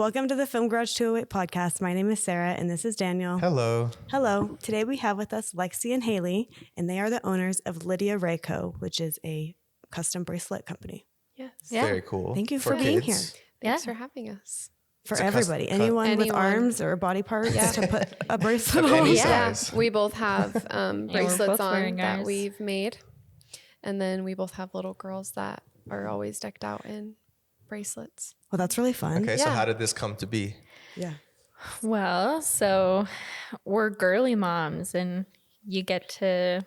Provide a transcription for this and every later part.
Welcome to the Film Garage 208 podcast. My name is Sarah, and this is Daniel. Hello. Hello. Today we have with us Lexie and Hayley, and they are the owners of Lydia Rae Co, which is a custom bracelet company. Yes. Yeah. Very cool. Thank you for being here. Thanks for having us. For everybody. Anyone with arms or body parts to put a bracelet Of on. any Yeah. size. We both have bracelets on that ours. we've made. And then we both have little girls that are always decked out in bracelets. Well, that's really fun. Okay, so Yeah. how did this come to be? Yeah. Well, so we're girly moms and you get to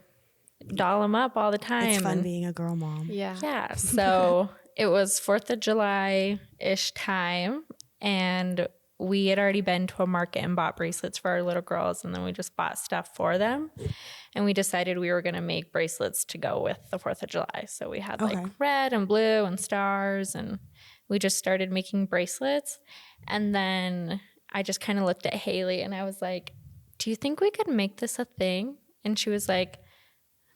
doll them up all the time. It's fun and being a girl mom. Yeah. yeah, so it was 4th of July-ish time and we had already been to a market and bought bracelets for our little girls, and then we just bought stuff for them. And we decided we were going to make bracelets to go with the 4th of July. So we had like red and blue and stars, and we just started making bracelets. And then I just kind of looked at Hayley and I was like, do you think we could make this a thing? And she was like,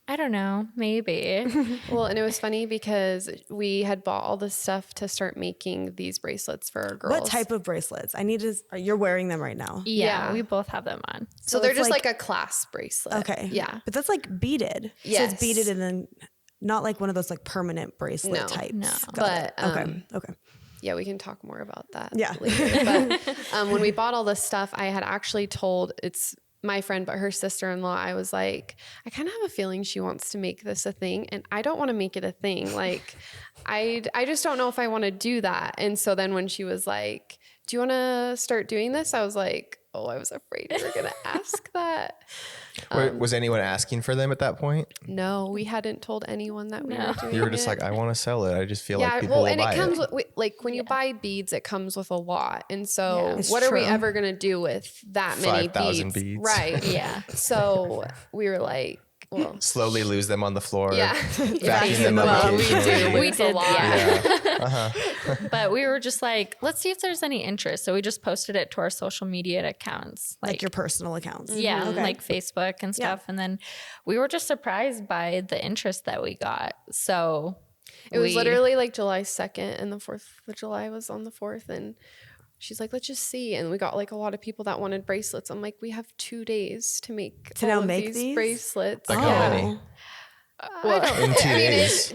I don't know, maybe. Well, and it was funny because we had bought all this stuff to start making these bracelets for our girls. What type of bracelets? You're wearing them right now. Yeah, Yeah. we both have them on. So they're it's just like a clasp bracelet. Okay. Yeah. But that's like beaded. So Yes. it's beaded and then not like one of those like permanent bracelet No. types. No. Got But, it. Okay. Yeah, we can talk more about that Yeah. later. But when we bought all this stuff, I had actually told my friend, but her sister-in-law, I was like, I kind of have a feeling she wants to make this a thing, and I don't want to make it a thing. Like, I just don't know if I want to do that. And so then when she was like, do you want to start doing this? I was like, oh, I was afraid you were going to ask that. Was anyone asking for them at that point? No, we hadn't told anyone that we were doing You were just it. like, I want to sell it. I just feel like people will and buy it comes it. with like when you buy beads, it comes with a lot, and so It's what are we true. ever gonna do with that many 5,000 beads? beads. Right? Yeah. So we were like, well, Slowly lose them on the floor. yeah, Vacuum them up well, we occasionally. do. We It's did, a lot. yeah. But we were just like, let's see if there's any interest. So we just posted it to our social media accounts. Like your personal accounts. yeah, Okay. like Facebook and stuff. And then we were just surprised by the interest that we got. So It was literally like July 2nd, and the 4th of July was on the 4th, and she's like, let's just see. And we got like a lot of people that wanted bracelets. I'm like, we have 2 days to make To now all of make these these? bracelets. Like how many? Well, In 2 days.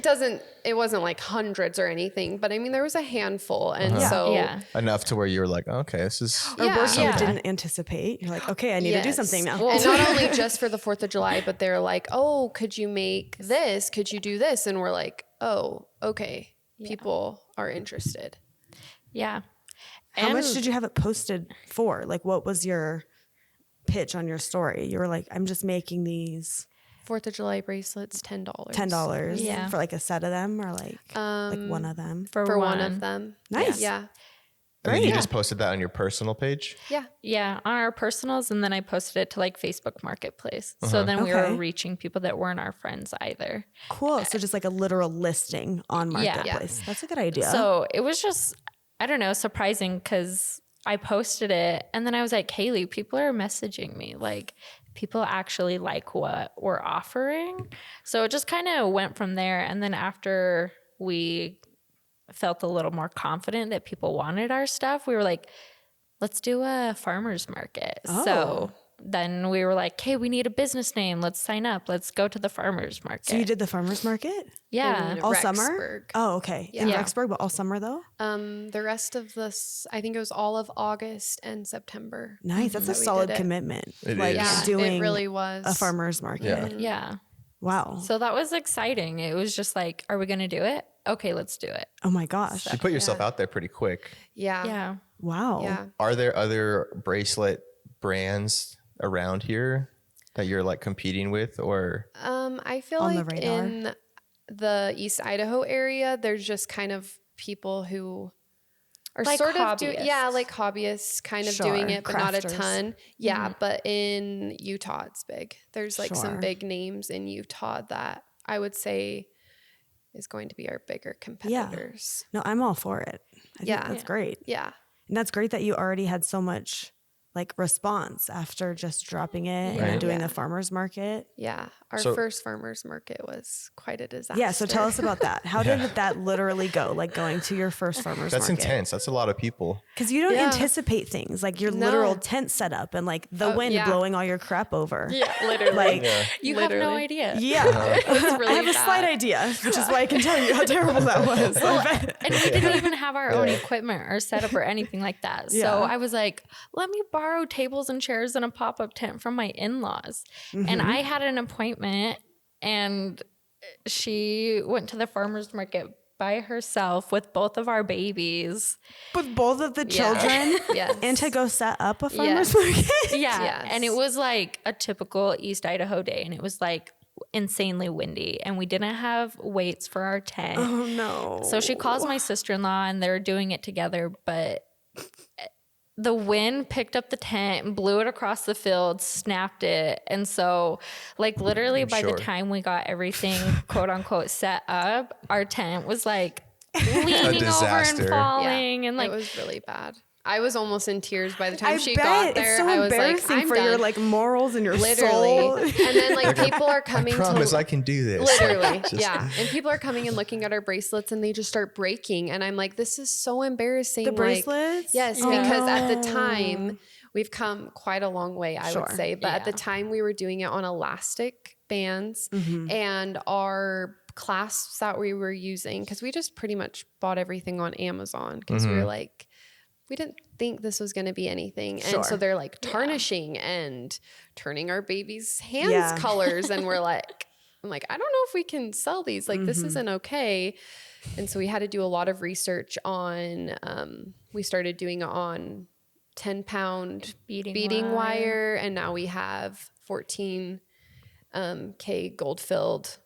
it wasn't like hundreds or anything, but I mean, there was a handful. And so, yeah. Enough to where you were like, okay, this is... Or worse, Yeah. you didn't anticipate. You're like, okay, I need to do Yes. something now. And not only just for the 4th of July, but they're like, oh, could you make this? Could you do this? And we're like, oh, okay. People are interested. Yeah. How much did you have it posted for? Like, what was your pitch on your story? You were like, I'm just making these 4th of July bracelets, $10. $10 Yeah. for like a set of them, or like one of them. For one of them. Nice. Yeah. And then you just posted that on your personal page? Yeah. Yeah, on our personals, and then I posted it to like Facebook Marketplace. So then we Okay. were reaching people that weren't our friends either. Cool. So just like a literal listing on Yeah. Marketplace. That's a good idea. So it was just, I don't know, surprising because I posted it and then I was like, Hayley, people are messaging me. Like, people actually like what we're offering. So it just kind of went from there. And then after we felt a little more confident that people wanted our stuff, we were like, let's do a farmer's market. Oh. So then we were like, hey, we need a business name. Let's sign up. Let's go to the farmer's market. So you did the farmer's market yeah. In all Rexburg. summer? Oh, okay. In Yeah. Rexburg, but all summer though? The rest of this, I think it was all of August and September. Nice. That's a that we solid did it. commitment. It like is. Yeah, doing it really was. a farmer's market. Yeah. Yeah. Wow. So that was exciting. It was just like, are we going to do it? Okay, let's do it. Oh my gosh. You put yourself out there pretty quick. Yeah. Yeah. Wow. Yeah. Are there other bracelet brands around here that you're like competing with, or? I feel On the like radar? in the East Idaho area, there's just kind of people who are Like sort of doing, hobbyists. like hobbyists kind of Sure, doing it, but not a crafters. ton. Yeah. But in Utah, it's big. There's like Sure. some big names in Utah that I would say is going to be our bigger competitors. No, I'm all for it. I think Yeah. that's great. Yeah. And that's great that you already had so much like response after just dropping it Right. and doing Yeah. the farmer's market? Yeah. Our So- first farmer's market was quite a disaster. Yeah. So tell us about that. How did that literally go? Like going to your first farmer's That's market? intense. That's a lot of people. Because you don't Yeah. anticipate things like your No. literal tent setup and like the wind yeah. blowing all your crap over. Yeah, literally. Like, Yeah. You have no Literally. idea. yeah. really I have a slight bad. idea, which is why I can tell you how terrible that was. I bet. And we didn't even have our own equipment or setup or anything like that. So Yeah. I was like, let me borrow tables and chairs and a pop-up tent from my in-laws. And I had an appointment and she went to the farmer's market by herself with both of our babies. With both of the children Yes. and to go set up a farmer's Yes. market. Yeah. Yes. And it was like a typical East Idaho day. And it was like insanely windy. And we didn't have weights for our tent. Oh no. So she calls my sister-in-law and they're doing it together, but the wind picked up the tent and blew it across the field, snapped it. And so like literally by sure. the time we got everything quote unquote set up, our tent was like leaning over and disaster. falling and like it was really bad. I was almost in tears by the time I she bet got there. it's so I was like, embarrassing I'm for done. your like morals and your Literally. soul. And then like people are coming I promise to I can do this. literally, Just- yeah. And people are coming and looking at our bracelets and they just start breaking. And I'm like, this is so embarrassing. The Like, bracelets? yes, Oh. because at the time we've come quite a long way, I Sure. would say. But at the Yeah. time we were doing it on elastic bands and our clasps that we were using, because we just pretty much bought everything on Amazon because we were like, we didn't think this was going to be anything. And so they're like tarnishing and turning our baby's hands Yeah. colors. And we're like, I'm like, I don't know if we can sell these. Like, this isn't okay. And so we had to do a lot of research on, we started doing it on 10-pound beading wire. And now we have 14 K gold filled.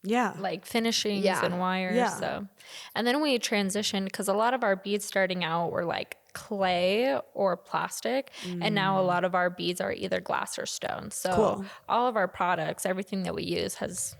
Yeah. like finishings Yeah. and wires. Yeah. So, and then we transitioned because a lot of our beads starting out were like clay or plastic, and now a lot of our beads are either glass or stone. So Cool. all of our products, everything that we use has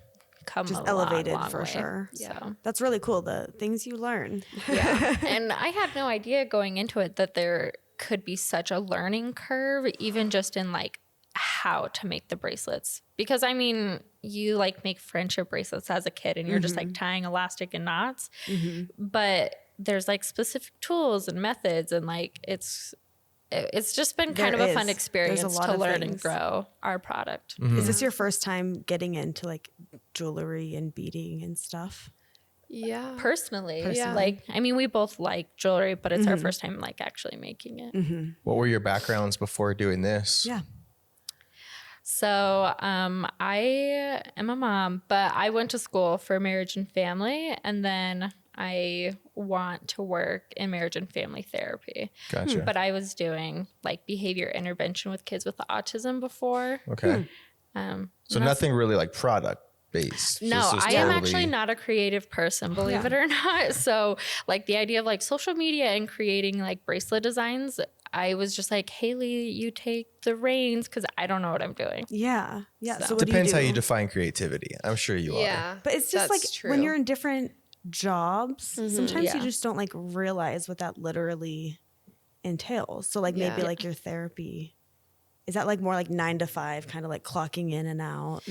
come Just a elevated long for way. sure. So That's really cool. The things you learn. yeah, and I had no idea going into it that there could be such a learning curve, even just in like how to make the bracelets. Because I mean, you like make friendship bracelets as a kid and you're just like tying elastic and knots, but there's like specific tools and methods, and like it's just been kind There of a fun is. There's a experience lot to of learn things. and grow our product. Is this your first time getting into like jewelry and beading and stuff? Yeah. Personally, Yeah. like I mean, we both like jewelry, but it's our first time like actually making it. What were your backgrounds before doing this? Yeah. So I am a mom, but I went to school for marriage and family, and then I want to work in marriage and family therapy. Gotcha. But I was doing like behavior intervention with kids with autism before. Okay. So and that's- nothing really like product based. No, I am actually not a creative person, believe it or not. So like the idea of like social media and creating like bracelet designs, I was just like, Hayley, you take the reins because I don't know what I'm doing. Yeah. Yeah. So, So- what Depends do you how do? you define creativity. I'm sure you are. Yeah. But it's just like That's when true. you're in different jobs, sometimes Yeah. you just don't like realize what that literally entails. So like maybe Yeah. like your therapy, is that like more like 9 to 5, kind of like clocking in and out?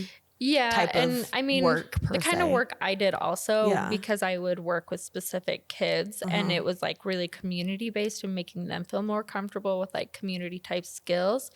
Yeah, Type and of I mean work, per the kind of se. work I did also Yeah. because I would work with specific kids, and it was like really community based and making them feel more comfortable with like community type skills.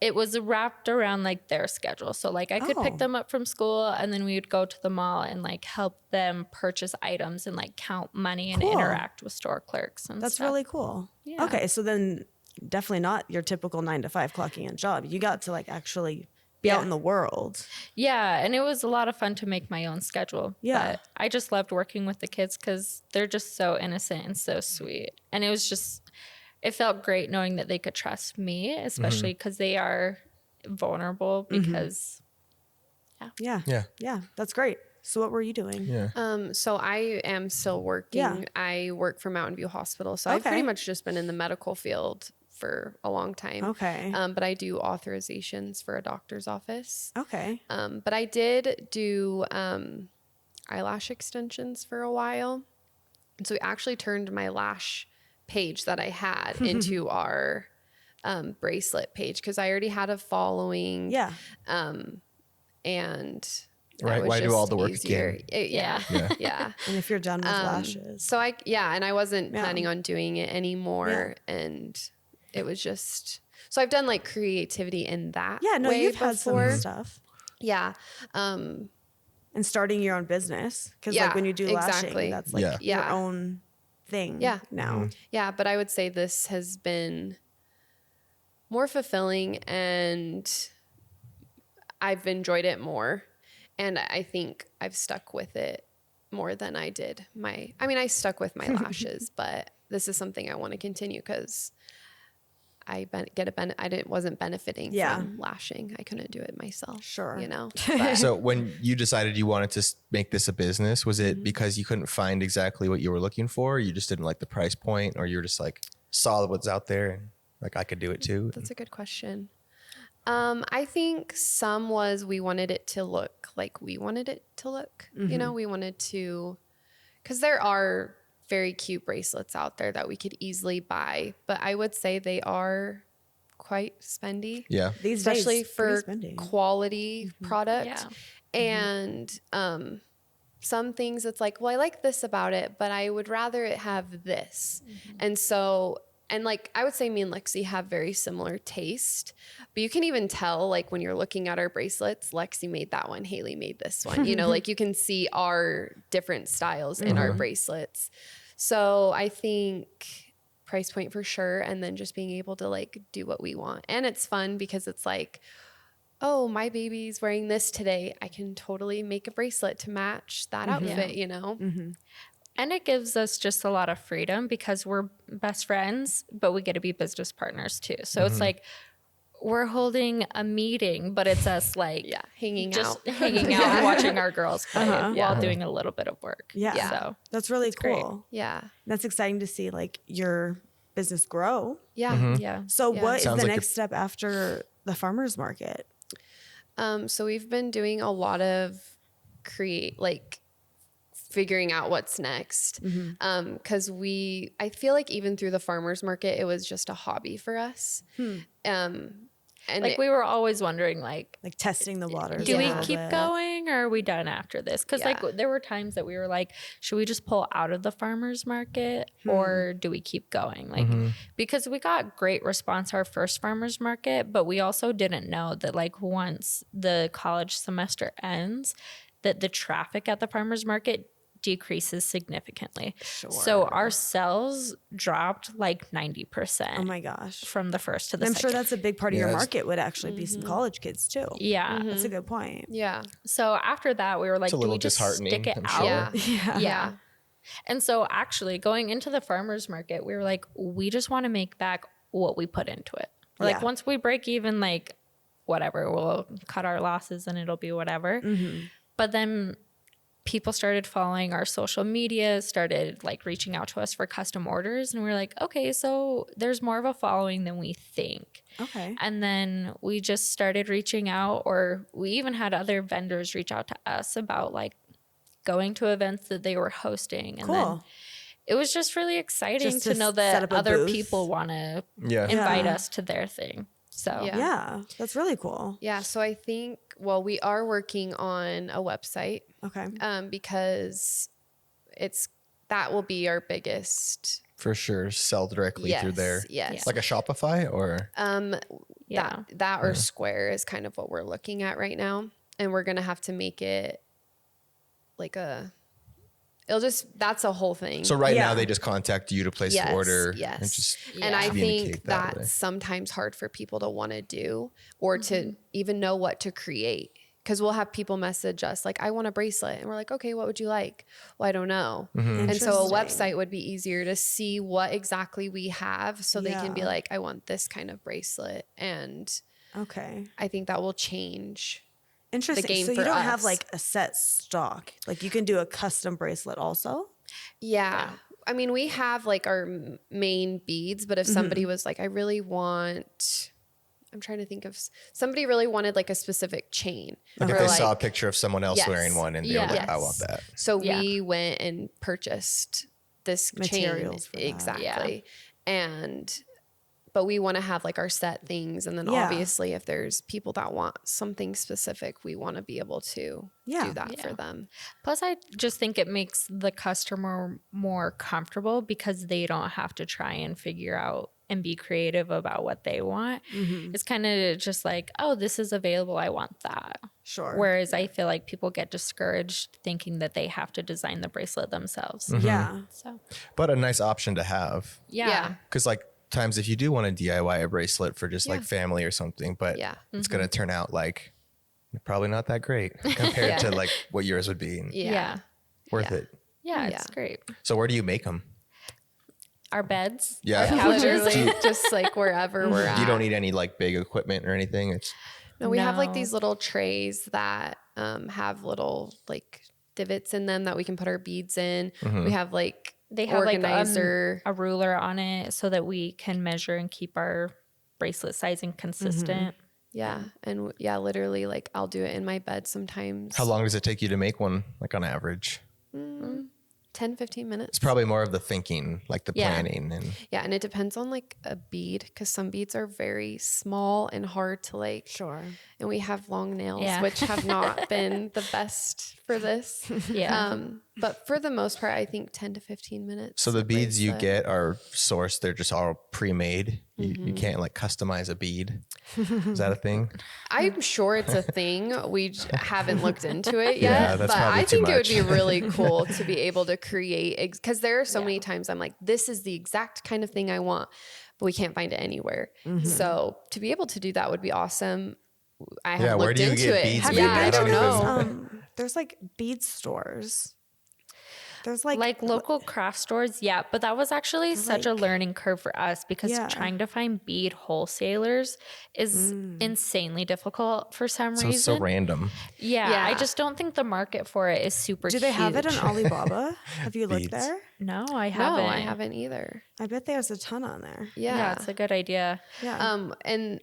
It was wrapped around like their schedule, so like I could Oh. pick them up from school, and then we would go to the mall and like help them purchase items and like count money and Cool. interact with store clerks and That's stuff. really cool. Yeah. Okay. So then definitely not your typical 9 to 5 clocking in job. You got to like actually be out Yeah. in the world. Yeah, and it was a lot of fun to make my own schedule. Yeah. But I just loved working with the kids because they're just so innocent and so sweet. And it was just, it felt great knowing that they could trust me, especially because they are vulnerable because, Yeah. Yeah. Yeah. That's great. So what were you doing? Yeah. So I am still working. Yeah. I work for Mountain View Hospital. So I've Okay. pretty much just been in the medical field for a long time. Okay. But I do authorizations for a doctor's office. Okay. But I did do eyelash extensions for a while. And so we actually turned my lash page that I had into bracelet page because I already had a following. Yeah. And Right. that was Why do just all the work easier. again? Yeah. Yeah. Yeah. And if you're done with lashes. So and I wasn't Yeah. planning on doing it anymore. And it was just, so I've done like creativity in that. Yeah, no, way you've had before. some stuff. Yeah. And starting your own business. Because like Yeah, when you do exactly. lashing, that's like Yeah. your Yeah. own thing Yeah. now. Yeah. But I would say this has been more fulfilling and I've enjoyed it more. And I think I've stuck with it more than I did I stuck with my lashes, but this is something I want to continue because I wasn't benefiting from lashing. I couldn't do it myself. Sure. You know? But, So when you decided you wanted to make this a business, was it because you couldn't find exactly what you were looking for? Or you just didn't like the price point, or you were just like, saw what's out there and like, I could do it too? that's a good question. I think some was we wanted it to look like we wanted it to look. You know, we wanted to, because there are very cute bracelets out there that we could easily buy, but I would say they are quite spendy. Yeah. These Especially days, for pretty spendy. quality product. Yeah. And some things it's like, well, I like this about it, but I would rather it have this. And so, and like I would say me and Lexie have very similar taste, but you can even tell like when you're looking at our bracelets, Lexie made that one, Hayley made this one, you know, like you can see our different styles in our bracelets. So I think price point for sure. And then just being able to like do what we want. And it's fun because it's like, oh, my baby's wearing this today. I can totally make a bracelet to match that outfit, you know? And it gives us just a lot of freedom because we're best friends, but we get to be business partners too. So it's like we're holding a meeting, but it's us like hanging just out. hanging out, watching our girls play while doing a little bit of work. Yeah. So That's really great. cool. Yeah. That's exciting to see like your business grow. Yeah. yeah. So what is Sounds the like next step after the farmer's market? So we've been doing a lot of figuring out what's next. Cause I feel like even through the farmer's market, it was just a hobby for us. And Like we were always wondering like, Like testing the waters. do a we little keep bit. going or are we done after this? Because like there were times that we were like, should we just pull out of the farmer's market or do we keep going? Like because we got great response our first farmer's market, but we also didn't know that like once the college semester ends, that the traffic at the farmer's market decreases significantly. Sure. So our sales dropped like 90%. Oh my gosh. From the first to the I'm second. sure that's a big part of your Yes. market would actually be some college kids too. Yeah. That's a good point. yeah. So after that, we were like, It's a do little we just disheartening, stick it I'm out? sure. Yeah. Yeah. And so actually going into the farmer's market, we were like, we just want to make back what we put into it. We're like, Yeah. once we break even, like whatever, we'll cut our losses and it'll be whatever. But then people started following our social media, started like reaching out to us for custom orders. And we were like, okay, so there's more of a following than we think. Okay. And then we just started reaching out, or we even had other vendors reach out to us about like going to events that they were hosting. And then Cool. it was just really exciting Just to to know set that up a other booth. people want to Yeah. invite Yeah. us to their thing. So Yeah. Yeah. That's really cool. Yeah. So I think, well, we are working on a website Okay. because that will be our biggest. For sure. Sell directly through there. Yes. Like a Shopify or? yeah. That or Square is kind of what we're looking at right now. And we're going to have to make it like that's a whole thing. So right now Yeah. they just contact you to place Yes, the order. yes. And just And I communicate think that that's way. sometimes hard for people to want to do or to even know what to create. Because we'll have people message us like, I want a bracelet. And we're like, okay, what would you like? Well, I don't know. And so a Interesting. website would be easier to see what exactly we have so they can be Yeah. like, I want this kind of bracelet. And Okay. I think that will change. Interesting. game So you for don't have us. like a set stock. Like you can do a custom bracelet also. Yeah. I mean, we have like our main beads, but if somebody was like, I really want, I'm trying to think of somebody really wanted like a specific chain. Like if We're they saw a like- picture of someone else Yes. wearing one and they were like, I Yes. want that. So Yeah. we went and purchased this Materials for chain. that. Exactly. And but we want to have like our set things. And then Yeah. obviously if there's people that want something specific, we want to be able to do that for them. Plus, I just think it makes the customer more comfortable because they don't have to try and figure out and be creative about what they want. It's kind of just like, oh, this is available. I want that. Sure. Whereas I feel like people get discouraged thinking that they have to design the bracelet themselves. Yeah. So, But a nice option to have. yeah. Because like times if you do want to DIY a bracelet for just like family or something, but it's going to turn out like probably not that great compared to like what yours would be. Yeah. Worth it. Yeah, it's great. So where do you make them? Our beds. Yeah. Literally just like wherever we're at. You don't need any like big equipment or anything. It's No, we have like No. these little trays that have little like divots in them that we can put our beads in. We have like They have organizer. like a ruler on it so that we can measure and keep our bracelet sizing consistent. Yeah. And literally like I'll do it in my bed sometimes. how long does it take you to make one? Like on average? 10, 15 minutes. It's probably more of the thinking, like the Yeah. planning and Yeah. And it depends on like a bead because some beads are very small and hard to like. Sure. And we have long nails, Yeah. which have not been the best for this. Yeah. But for the most part, I think 10 to 15 minutes. so the a beads you bracelet. get are sourced. They're just all pre-made. You can't like customize a bead. Is that a thing? I'm sure it's a thing. We haven't looked into it Yeah, yet, that's but probably I too think it would be much. really cool to be able to create because there are so many times I'm like, this is the exact kind of thing I want, but we can't find it anywhere. So to be able to do that would be awesome. I haven't where looked do you into get it. beads Have made? you I been don't to know. those? There's like bead stores. There's Like local craft stores, yeah. But that was actually such a learning curve for us because Yeah. trying to find bead wholesalers is insanely difficult for some So reason. it's so random. Yeah, Yeah. I just don't think the market for it is super Do they have it on huge. Alibaba? Have you looked Beads. there? No, I No, haven't. I haven't either. I bet there's a ton on there. Yeah, it's a good idea. Yeah. And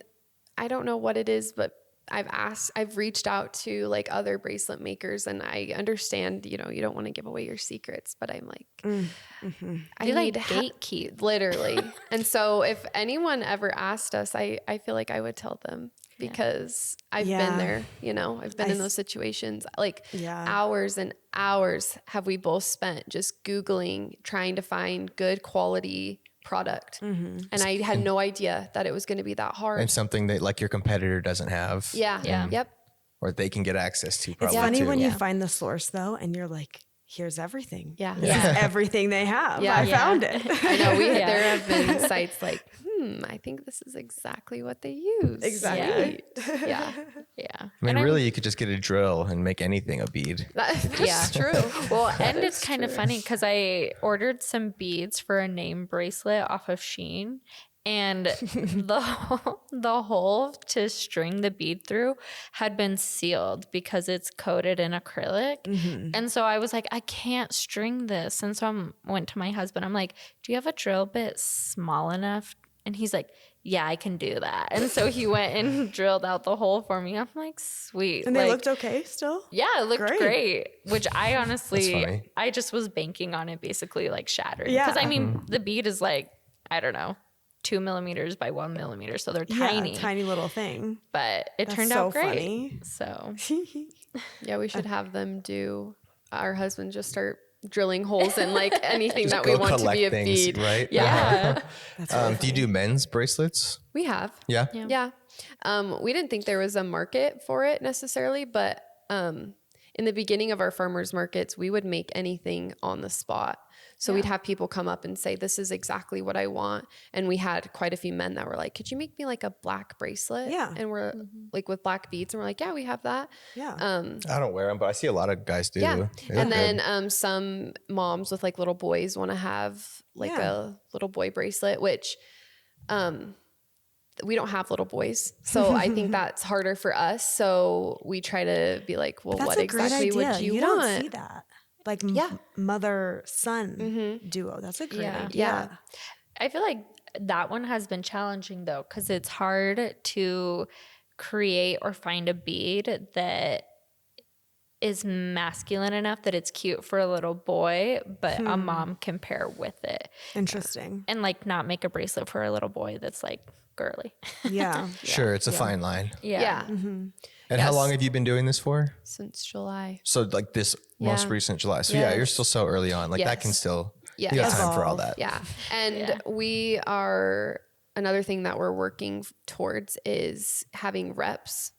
I don't know what it is, but I've reached out to like other bracelet makers and I understand, you don't want to give away your secrets, but I'm like, I You need like gatekeep. literally. And so if anyone ever asked us, I feel like I would tell them because I've been there, I've been in those situations, like hours and hours have we both spent just Googling, trying to find good quality product. And I had no idea that it was going to be that hard. And something that like your competitor doesn't have. Yeah. Yep. Or they can get access to probably It's funny too. when you find the source though, and you're like, here's everything. Yeah. This is everything they have. Yeah. I Yeah. found it. I know there have been sites like, I think this is exactly what they use. Exactly. Yeah. Yeah. I mean, really, you could just get a drill and make anything a bead. That's true. Well, and it's kind of funny because I ordered some beads for a name bracelet off of Shein. And the hole to string the bead through had been sealed because it's coated in acrylic. And so I was like, I can't string this. And so I went to my husband. I'm like, do you have a drill bit small enough? And he's like, yeah, I can do that. And so he went and drilled out the hole for me. I'm like, sweet. And they Like, looked okay still? yeah, it looked great. Which I That's honestly, funny. I just was banking on it basically like shattering. Yeah. Because I mean, the bead is like, I don't know, 2 millimeters by 1 millimeter. So they're tiny. Yeah, tiny little thing. But it That's turned so out great. funny. So Yeah. We should have them do, our husband just start drilling holes in like anything Just that we go want to be a collect things, bead. right? Yeah. Do you do men's bracelets? We have. Yeah. Yeah. We didn't think there was a market for it necessarily, but in the beginning of our farmers markets, we would make anything on the spot. So we'd have people come up and say, this is exactly what I want. And we had quite a few men that were like, could you make me like a black bracelet? Yeah. And we're like with black beads. And we're like, yeah, we have that. Yeah. I don't wear them, but I see a lot of guys do. Yeah. They look And good. then some moms with like little boys want to have like a little boy bracelet, which we don't have little boys. So I think that's harder for us. So we try to be like, well, That's what a great exactly idea. would you don't want? see that. Like Yeah. mother-son duo. That's a great Yeah. idea. Yeah. I feel like that one has been challenging though, because it's hard to create or find a bead that is masculine enough that it's cute for a little boy, but a mom can pair with it. Interesting. And like not make a bracelet for a little boy that's like girly. Yeah. Sure, it's a fine line. Yeah. And how long have you been doing this for? Since July. So like this most recent July. So yeah, you're still so early on. Like that can still, you got time for all that. Yeah. And we are, another thing that we're working towards is having reps.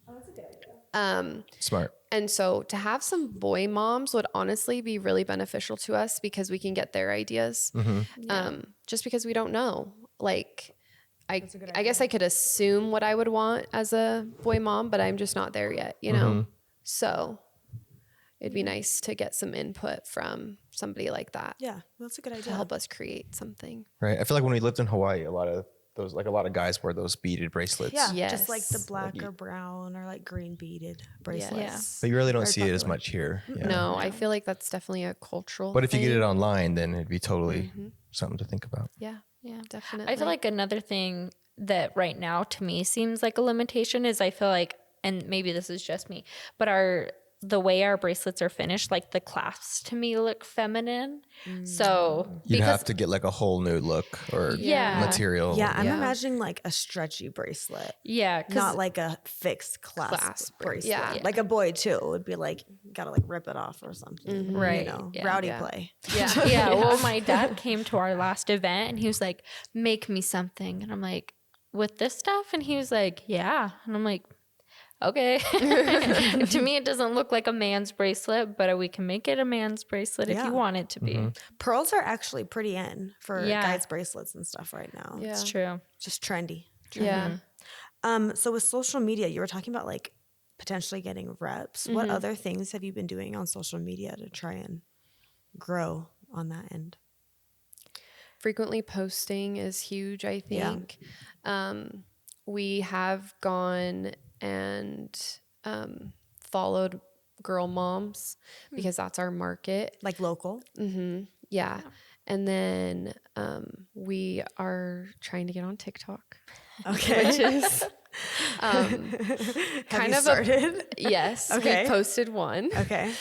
Oh, that's a good idea. Smart. And so to have some boy moms would honestly be really beneficial to us because we can get their ideas. Just because we don't know. Like, I guess I could assume what I would want as a boy mom, but I'm just not there yet, you know? So it'd be nice to get some input from somebody like that. Yeah, that's a good idea. To help us create something. Right. I feel like when we lived in Hawaii, a lot of guys wear those beaded bracelets. Yeah, Yes. just like the black or brown or like green beaded bracelets. Yeah. But you really don't Very see it as popular. much here. Yeah. No, I feel like that's definitely a cultural But if you thing. get it online, then it'd be totally something to think about. Yeah, definitely. I feel like another thing that right now to me seems like a limitation is I feel like, and maybe this is just me, but the way our bracelets are finished, like the clasps to me look feminine. So You'd have to get like a whole new look or material. Yeah, I'm imagining like a stretchy bracelet. yeah, Not like a fixed clasp bracelet. Yeah. Like a boy too. It would be like, gotta like rip it off or something. Right. You know, Yeah. rowdy play. yeah. Well, my dad came to our last event and he was like, make me something. And I'm like, with this stuff? And he was like, yeah. And I'm like, okay. To me, it doesn't look like a man's bracelet, but we can make it a man's bracelet if you want it to be. Pearls are actually pretty in for Yeah. guys' bracelets and stuff right now. Yeah. It's true. Just trendy. Yeah. So with social media, you were talking about like potentially getting reps. What other things have you been doing on social media to try and grow on that end? Frequently posting is huge, I think. We have gone and followed girl moms because that's our market. Like local? Yeah. And then we are trying to get on TikTok. Okay. Which is kind of started? yes. Okay. We posted one. Okay.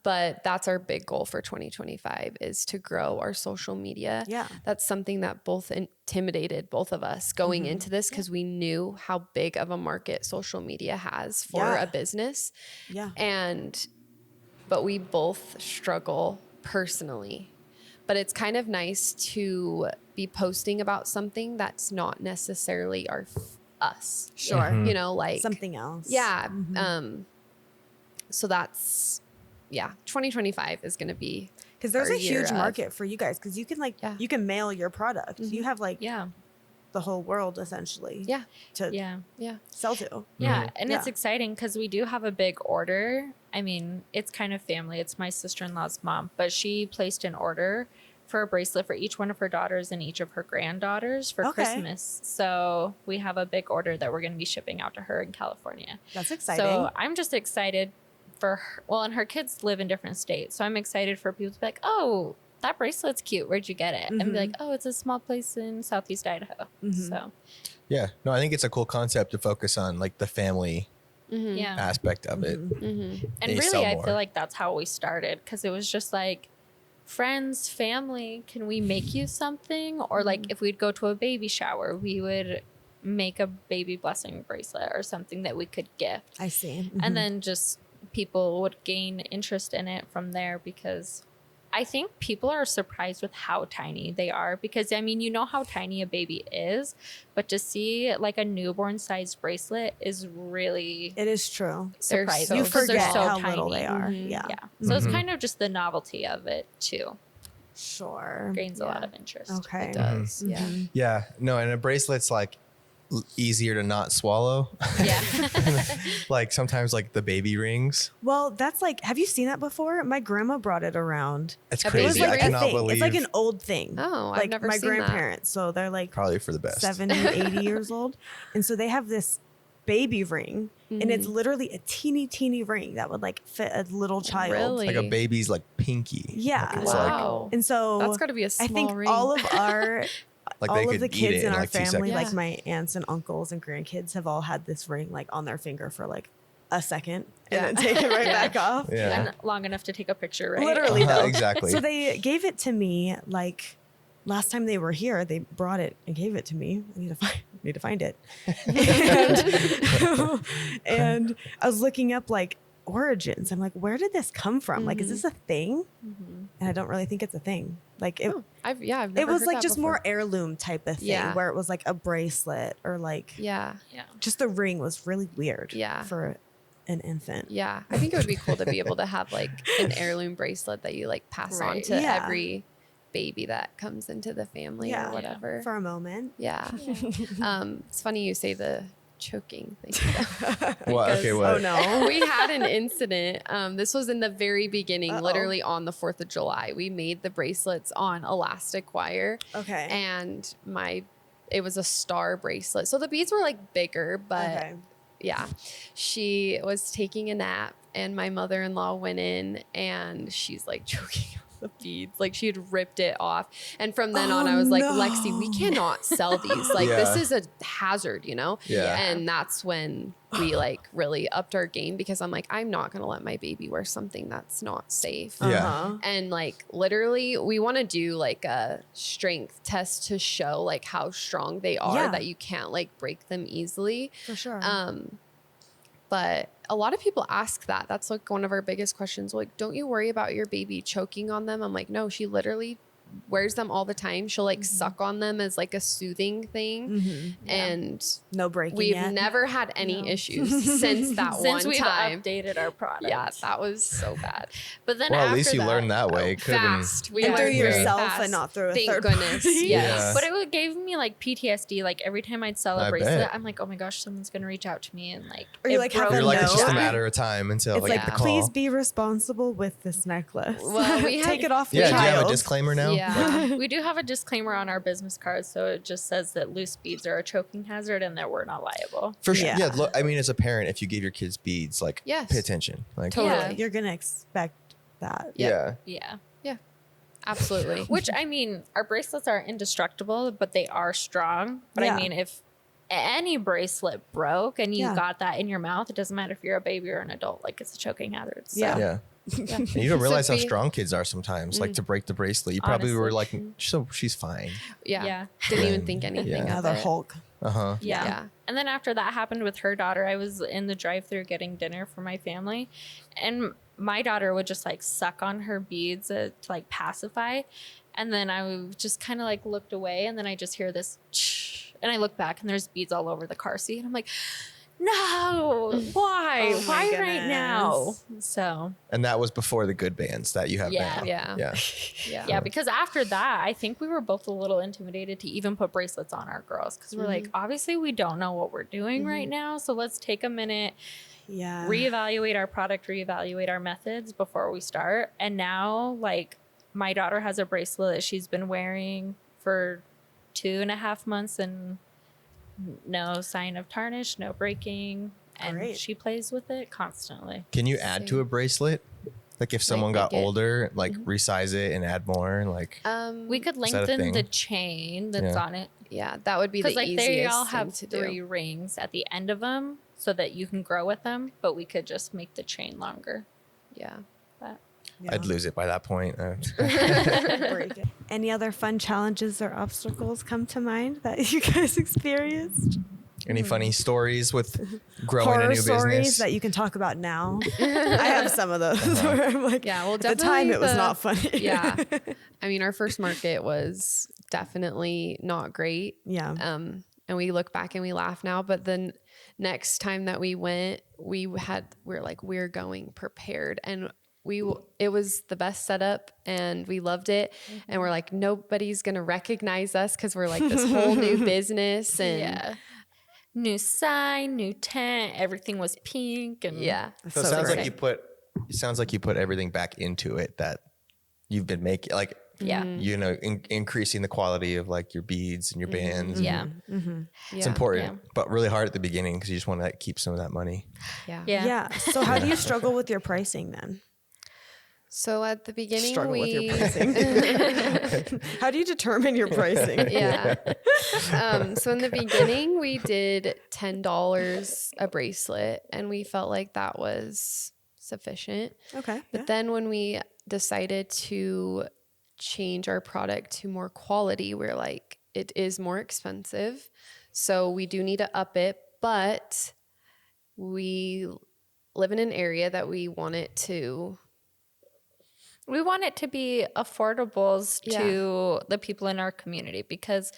But that's our big goal for 2025 is to grow our social media. Yeah. That's something that both intimidated both of us going into this because we knew how big of a market social media has for a business. Yeah. But we both struggle personally. But it's kind of nice to be posting about something that's not necessarily us. Sure. You know, like Something else. yeah. So that's 2025 is going to be Because there's our a year huge of- market for you guys because you can like you can mail your product. You have like the whole world essentially to sell to. Yeah. And it's Yeah. exciting because we do have a big order. I mean, it's kind of family. It's my sister-in-law's mom, but she placed an order for a bracelet for each one of her daughters and each of her granddaughters for Christmas. So we have a big order that we're going to be shipping out to her in California. That's exciting. So I'm just excited for her. Well, and her kids live in different states. So I'm excited for people to be like, oh, that bracelet's cute. Where'd you get it? And be like, oh, it's a small place in Southeast Idaho. So Yeah. No, I think it's a cool concept to focus on like the family yeah. aspect of it. And you sell really, I more. feel like that's how we started because it was just like, friends, family, can we make you something? Or like if we'd go to a baby shower, we would make a baby blessing bracelet or something that we could gift. I see. And then just people would gain interest in it from there because I think people are surprised with how tiny they are because I mean, you know how tiny a baby is, but to see like a newborn sized bracelet is really It is true. surprising. so You because they're forget so how tiny. little they are. Yeah. Yeah. So it's kind of just the novelty of it too. Sure. Gains a lot of interest. Okay. It does. Yeah. Yeah. No, and a bracelet's like easier to not swallow. Yeah. Like sometimes like the baby rings. Well, that's like, have you seen that before? My grandma brought it around. It's It was It was crazy. like I a cannot thing. believe It's like an old thing. Oh, I've like never my seen that. grandparents. So they're like probably for the best. 70, 80 years old. And so they have this baby ring and it's literally a teeny ring that would like fit a little child. Really? Like a baby's like pinky. Yeah. Like, it's like Wow. And so That's got to be a I small think ring. all of our Like they all could of the eat kids it in our like 2 family, seconds. like my aunts and uncles and grandkids have all had this ring like on their finger for like a second and then take it right back off. Yeah. And long enough to take a picture, right? Literally, though. Exactly. So they gave it to me like last time they were here. They brought it and gave it to me. I need to find it. And I was looking up like origins. I'm like, where did this come from? Like, is this a thing? And I don't really think it's a thing. Like it. I've never It was heard like that just before. more heirloom type of thing, Yeah. where it was like a bracelet or like Yeah. just the ring was really weird. Yeah. For an infant. Yeah. I think it would be cool to be able to have like an heirloom bracelet that you like pass on Right. to Yeah. every baby that comes into the family Yeah. or whatever. For a moment. Yeah. It's funny you say the choking thing. What? Okay, what? Oh no. We had an incident. This was in the very beginning, literally on the 4th of July. We made the bracelets on elastic wire. Okay. And it was a star bracelet. So the beads were like bigger, but Okay. yeah, she was taking a nap and my mother-in-law went in and she's like choking on the beads. Like she had ripped it off. And from then on I was like, no. Lexie, we cannot sell these. Like this Yeah. is a hazard, you know? Yeah. And that's when we like really upped our game because I'm like, I'm not going to let my baby wear something that's not safe. Yeah. Uh-huh. And like literally we want to do like a strength test to show like how strong they are, Yeah. that you can't like break them easily. For sure. But a lot of people ask that. That's like one of our biggest questions. Like, don't you worry about your baby choking on them? I'm like, no, she literally wears them all the time. She'll like suck on them as like a soothing thing. And No breaking we've yet. never had any issues since that Since one we've time. updated our product. Yeah, that was so bad. But then Well, at after least you that, learned that way. It could have been. Fast. We And through learned very yourself fast. and not through a Thank third goodness. party. Yes. Yeah. But it gave me like PTSD. Like every time I'd sell I a bracelet, bet. I'm like, oh my gosh, someone's gonna reach out to me and like. Or you it like have broke a You're like, it's just a note. matter of time until It's like like, the call. please be responsible with this necklace. Well, we had- take it off the Yeah, do you have a child. disclaimer now? Yeah. We do have a disclaimer on our business cards, so it just says that loose beads are a choking hazard and that we're not liable. For sure. Yeah. Yeah. Look, I mean, as a parent, if you give your kids beads, like, Yes. pay attention. Like, Totally. Yeah. You're gonna expect that. Yep. yeah. Yeah. Absolutely. Which I mean, our bracelets are indestructible, but they are strong. But Yeah. I mean, if any bracelet broke and you Yeah. got that in your mouth, it doesn't matter if you're a baby or an adult. Like it's a choking hazard. So. Yeah. Yeah. And you don't realize how Sophie- strong kids are sometimes. Like to break the bracelet, you probably were like, Honestly. so she's fine. Yeah. Yeah. Didn't even Yeah. think anything Yeah. of Another it. Hulk. Uh huh. Yeah. Yeah. And then after that happened with her daughter, I was in the drive-through getting dinner for my family, and my daughter would just like suck on her beads to like pacify, and then I would just kind of like looked away, and then I just hear this, and I look back and there's beads all over the car seat, and I'm like, no, why? Oh my Why right now? goodness. So And that was before the good bands that you have Yeah. now. Yeah. Yeah. Yeah. yeah, because after that, I think we were both a little intimidated to even put bracelets on our girls because we're like, obviously we don't know what we're doing right now, so let's take a minute, Yeah. reevaluate our product, reevaluate our methods before we start. And now, like, my daughter has a bracelet that she's been wearing for 2.5 months and no sign of tarnish, no breaking. And Great. she plays with it constantly. Can you add to a bracelet? Like if someone got make it- older, like resize it and add more, and like We could Is that a lengthen the thing? chain that's Yeah. on it. yeah, that would be the Because, like, easiest they all thing have to 3 do. rings at the end of them so that you can grow with them, but we could just make the chain longer. Yeah. But I'd lose it by that point. Break it. Any other fun challenges or obstacles come to mind that you guys experienced? Any funny stories with growing a Horror new stories business? that you can talk about now. I have some of those where I'm like, Yeah. Well, at the time it was definitely not funny. Yeah. I mean, our first market was definitely not great. Yeah. And we look back and we laugh now, but then next time that we went, we're like, we're going prepared, and it was the best setup and we loved it. And we're like, nobody's going to recognize us because we're like this whole new business. And yeah. New sign, new tent, everything was pink. And yeah. So it So sounds great. like you put everything back into it that you've been making, like, Yeah. you know, increasing the quality of like your beads and your bands. Yeah. It's important, but really hard at the beginning because you just want to keep some of that money. Yeah. Yeah. Yeah. So how do you struggle with your pricing then? So at the beginning, Struggle with your pricing. How do you determine your pricing? Yeah. So in the beginning, we did $10 a bracelet, and we felt like that was sufficient. Okay. But then when we decided to change our product to more quality, we're like, it is more expensive. So we do need to up it, but we live in an area that we want it to. We want it to be affordable to the people in our community, because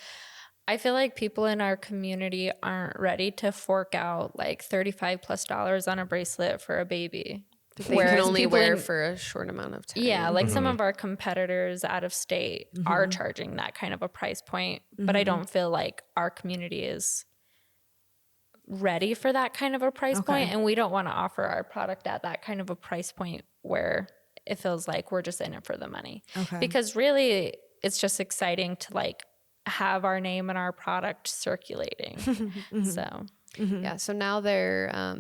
I feel like people in our community aren't ready to fork out like $35+ on a bracelet for a baby. They can only wear for a short amount of time. Yeah, like some of our competitors out of state are charging that kind of a price point, but I don't feel like our community is ready for that kind of a price point, and we don't want to offer our product at that kind of a price point where it feels like we're just in it for the money. Okay. Because really, it's just exciting to like have our name and our product circulating. So Yeah. So now they're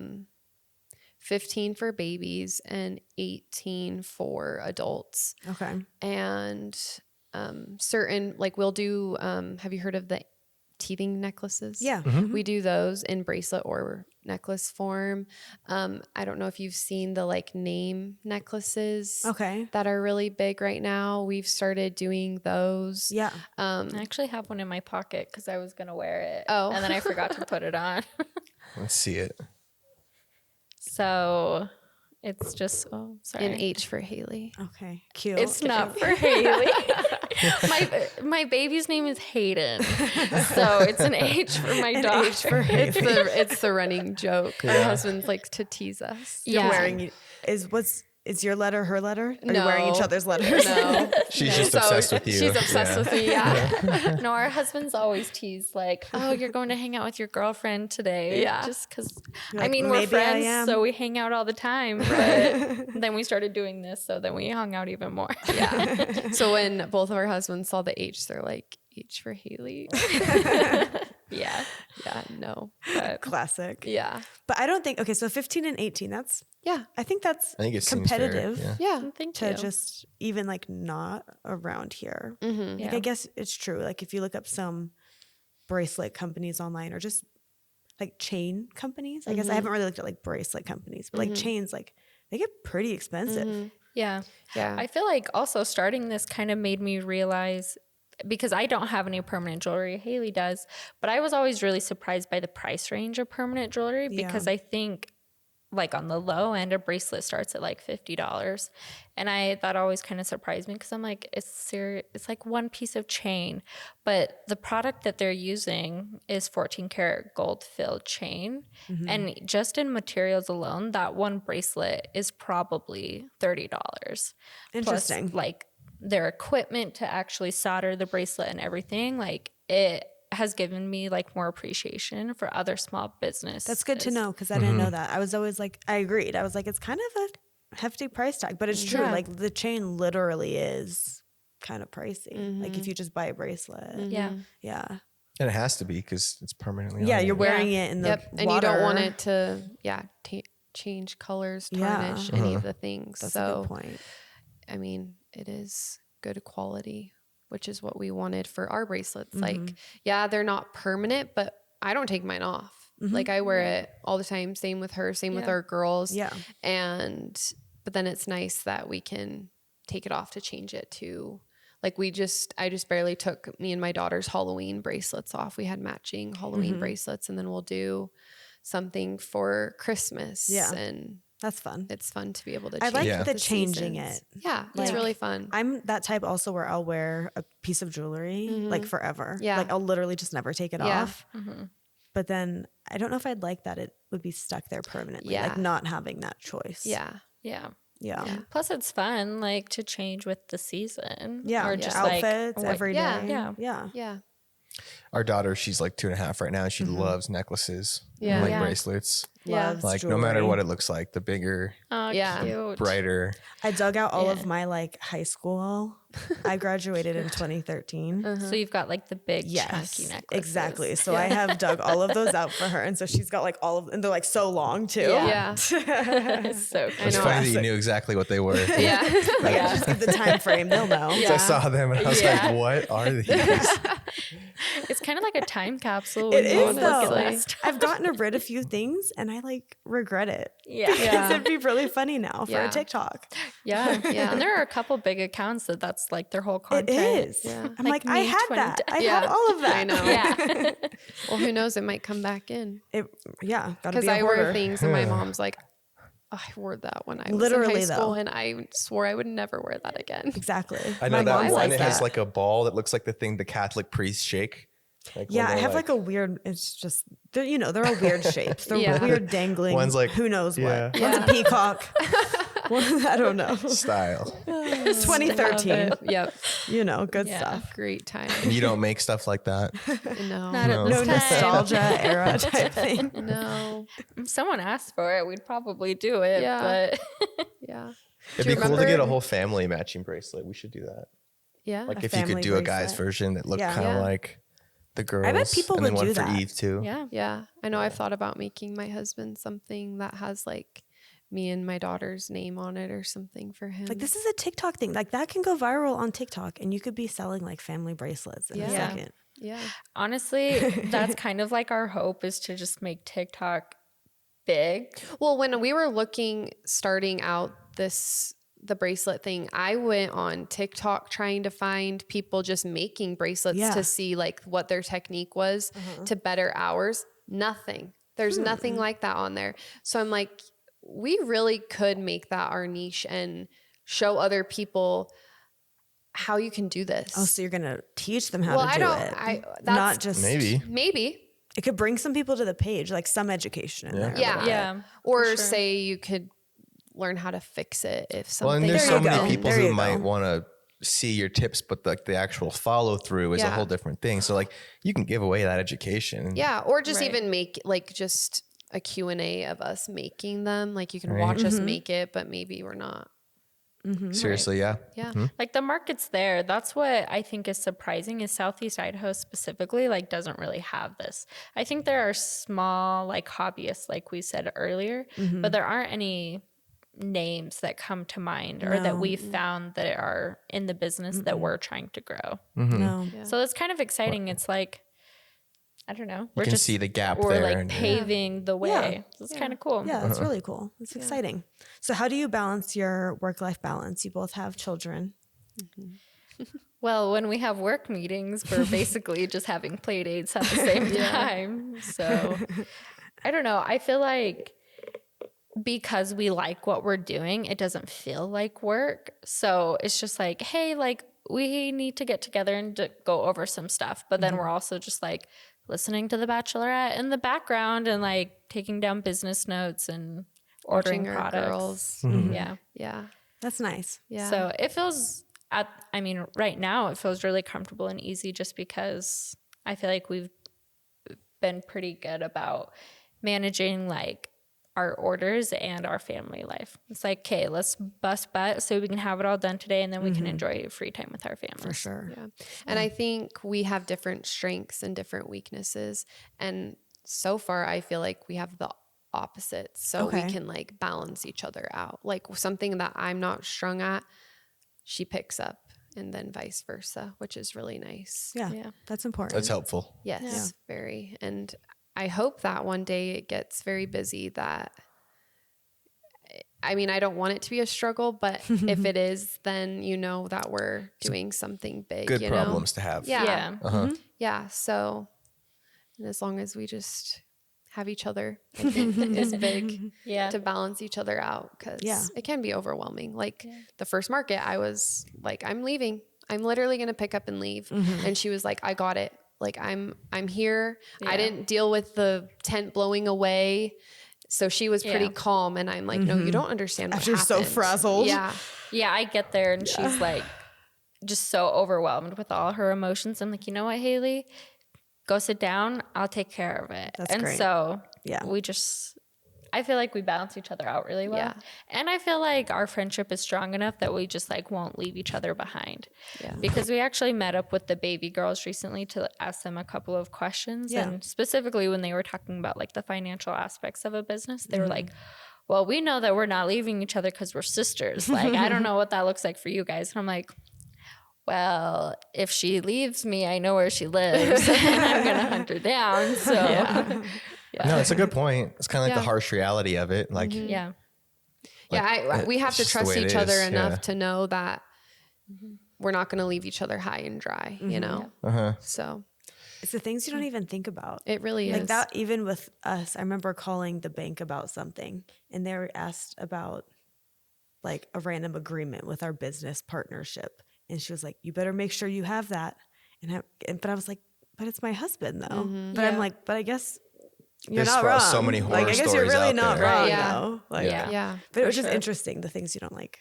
15 for babies and 18 for adults. Okay. And certain, like we'll do, have you heard of the teething necklaces? Yeah. We do those in bracelet or necklace form. I don't know if you've seen the like name necklaces Okay. that are really big right now. We've started doing those. Yeah. I actually have one in my pocket because I was going to wear it. Oh. And then I forgot to put it on. Let's see it. So it's just, sorry. An H for Hayley. Okay. Cute. It's not for Hayley. my baby's name is Hayden, so it's an H for my daughter. H for Hayley. It's the running joke. Our husbands like to tease us. You're wearing is your letter her letter? Are you wearing each other's letters? No. She's just obsessed with you. She's obsessed with me. Yeah. No, our husbands always tease like, "Oh, you're going to hang out with your girlfriend today." Yeah. Just because. You're I like, mean, we're "Maybe I friends, am." so we hang out all the time. But then we started doing this, so then we hung out even more. Yeah. So when both of our husbands saw the H, they're like, H for Hayley. Yeah. Yeah. No. But Classic. Yeah. But I don't think so 15 and 18, I think that's I think it seems fair, competitive yeah. Yeah. thank to you. just even like not around here. Mm-hmm. Like I guess it's true. Like if you look up some bracelet companies online or just like chain companies, I guess I haven't really looked at like bracelet companies, but like chains, like they get pretty expensive. Yeah. Yeah. I feel like also starting this kind of made me realize, because I don't have any permanent jewelry, Hayley does, but I was always really surprised by the price range of permanent jewelry, because I think like on the low end, a bracelet starts at like $50. And that always kind of surprised me, because I'm like, it's like one piece of chain, but the product that they're using is 14 karat gold filled chain. And just in materials alone, that one bracelet is probably $30. Interesting. Plus, like their equipment to actually solder the bracelet and everything, like it has given me like more appreciation for other small business. That's good to know, because I didn't know that. I was always like, I agreed. I was like, it's kind of a hefty price tag, but it's true. Yeah. Like the chain literally is kind of pricey. Like if you just buy a bracelet. Yeah. Yeah. And it has to be because it's permanently on Yeah, there. you're wearing it in the Yep. water. And you don't want it to, change colors, tarnish any of the things. That's so, a good point. I mean, it is good quality, which is what we wanted for our bracelets. Like, they're not permanent, but I don't take mine off. Like I wear it all the time. Same with her, same with our girls. Yeah. But then it's nice that we can take it off to change it to, like I just barely took me and my daughter's Halloween bracelets off. We had matching Halloween bracelets, and then we'll do something for Christmas. Yeah. And That's fun. it's fun to be able to I change like the the changing seasons. it. Yeah, Like, it's really fun. I'm that type also where I'll wear a piece of jewelry like forever. Yeah. Like I'll literally just never take it Yeah. off. But then I don't know if I'd like that it would be stuck there permanently. Yeah. Like not having that choice. Yeah. Yeah. Yeah. Plus it's fun, like to change with the season. Yeah. Or just outfits like, every day. Yeah. Yeah. Yeah. Our daughter, she's like 2.5 right now. She loves necklaces, Yeah. like Yeah. bracelets. Yeah. Loves Like no matter jewelry. what it looks like, the bigger, Oh, Yeah. cute. brighter. I dug out all Yeah. of my like high school. I graduated in 2013. So you've got like the big Yes, chunky necklaces. exactly. So I have dug all of those out for her, and so she's got like all of, and they're like so long too. Yeah. So I It's know. funny that you knew exactly what they were. Yeah. Just give the time frame, they'll know. So I saw them and I was Yeah. like, what are these? it's kind of like a time capsule. It when you is look at though. that stuff. I've gotten rid of a few things, and I like regret it. Yeah. Because it'd be really funny now for Yeah. a TikTok. Yeah. Yeah. And there are a couple big accounts that's like their whole content. It is. Yeah. I'm Like like, I me had 20 that. I Yeah. have all of that. I know. Yeah. Well, who knows? It might come back in. Gotta Because be a I wear hoarder. things and my mom's like, "Oh, I wore that when I was Literally, in high school, though. and I swore I would never wear that again." Exactly. I know My that mom's one. like It has that. like a ball that looks like the thing the Catholic priests shake. Like when Yeah, I they're have like a weird. It's just they're all weird shapes. They're Yeah. weird dangling. One's like- who knows yeah. what. One's a peacock. One, I don't know. style. It's 2013. Yep. Good Yeah. stuff. Great time. And you don't make stuff like that. No. Not No. at No this time. nostalgia era type thing. No. If someone asked for it, we'd probably do it. Yeah. But Yeah. It'd Do you be cool to get remember- a whole family matching bracelet. We should do that. Yeah. Like A if you could family do a guy's bracelet. version that looked Yeah. kind of Yeah. like the girls. people and then would one do for that. Eve too. yeah. Yeah. I know I've thought about making my husband something that has like me and my daughter's name on it or something for him. Like this is a TikTok thing. Like that can go viral on TikTok, and you could be selling like family bracelets in a Yeah. second. Yeah. Honestly, that's kind of like our hope is to just make TikTok big. Well, when we were starting out the bracelet thing, I went on TikTok trying to find people just making bracelets Yeah. to see like what their technique was to better ours. Nothing. There's nothing like that on there. So I'm like, we really could make that our niche and show other people how you can do this. Oh, so you're gonna teach them how well, to I do don't. it, That's not just maybe. It could bring some people to the page, like some education in there. a Yeah. little bit. Yeah. Or sure. say you could learn how to fix it if something. Well, and there's There so you many go. people There who you might go. want to see your tips, but like the actual follow through is a Yeah. whole different thing. So like you can give away that education. Yeah, or just Right. even make like just a Q&A of us making them. Like you can Right. watch us make it, but maybe we're not. Seriously, yeah. Yeah. Like the market's there. That's what I think is surprising is Southeast Idaho specifically like doesn't really have this. I think there are small like hobbyists like we said earlier, but there aren't any names that come to mind or that No. we've found that are in the business that we're trying to grow. No. Yeah. So it's kind of exciting. It's like I don't know. You can see the gap we're there. like and paving the way. It's Yeah. kind of cool. Yeah, that's really cool. It's exciting. So how do you balance your work-life balance? You both have children. Well, when we have work meetings, we're basically just having play dates at the same time. So I don't know. I feel like because we like what we're doing, it doesn't feel like work. So it's just like, hey, like we need to get together and go over some stuff. But then we're also just like listening to The Bachelorette in the background and like taking down business notes and ordering Watching our products. girls. Yeah. Yeah. That's nice. Yeah. So it feels right now it feels really comfortable and easy just because I feel like we've been pretty good about managing like our orders and our family life. It's like, okay, let's bust butt so we can have it all done today and then we can enjoy free time with our families. For sure. Yeah. And I think we have different strengths and different weaknesses. And so far, I feel like we have the opposites. So Okay. we can like balance each other out. Like something that I'm not strong at, she picks up, and then vice versa, which is really nice. Yeah. Yeah. That's important. That's helpful. Yes, very. And I hope that one day it gets very busy that I mean, I don't want it to be a struggle, but if it is, then you know that we're doing something big. Good you problems to have. Yeah. Yeah. Uh-huh. Yeah. So, and as long as we just have each other, I think is big Yeah. to balance each other out because Yeah. it can be overwhelming. Like the first market, I was like, I'm leaving. I'm literally going to pick up and leave. And she was like, I got it. Like I'm here. I Yeah. didn't deal with the tent blowing away. So she was pretty Yeah. calm. And I'm like, no, you don't understand what After you're so happened. frazzled. Yeah. Yeah, I get there and she's like just so overwhelmed with all her emotions. I'm like, you know what, Hayley? go sit down. I'll take care of it. That's and great. so Yeah. I feel like we balance each other out really well. Yeah. And I feel like our friendship is strong enough that we just like won't leave each other behind. Yeah. Because we actually met up with the baby girls recently to ask them a couple of questions. Yeah. And specifically when they were talking about like the financial aspects of a business, they were like, well, we know that we're not leaving each other because we're sisters. Like, I don't know what that looks like for you guys. And I'm like, well, if she leaves me, I know where she lives and I'm going to hunt her down. So No, it's a good point. It's kind of like Yeah. the harsh reality of it. Like, yeah. We have it's to just the trust way it each other is, enough yeah. to know that we're not going to leave each other high and dry, you know? So It's the things you don't even think about. it really Like is. that, even with us, I remember calling the bank about something and they were asked about like a random agreement with our business partnership. And she was like, you better make sure you have that. But I was like, but it's my husband though. But I'm like, but I guess you're There's not wrong. so many Like, horror I guess you're stories really out not there. wrong Right, yeah. though. Like, Yeah. Yeah. but it was For just sure. interesting, the things you don't like.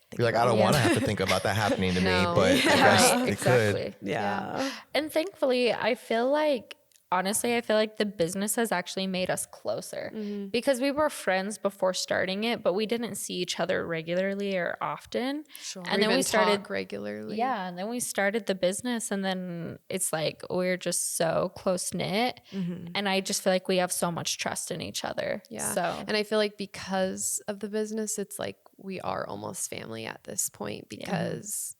think You're like, I about. don't Yeah. want to have to think about that happening to No. me, but I guess Right, it exactly. could. Yeah. And thankfully, I feel like, honestly, I feel like the business has actually made us closer because we were friends before starting it, but we didn't see each other regularly or often. Sure. And then we started regularly. Yeah, and then we started the business, and then it's like we're just so close knit, and I just feel like we have so much trust in each other. Yeah. So And I feel like because of the business, it's like we are almost family at this point because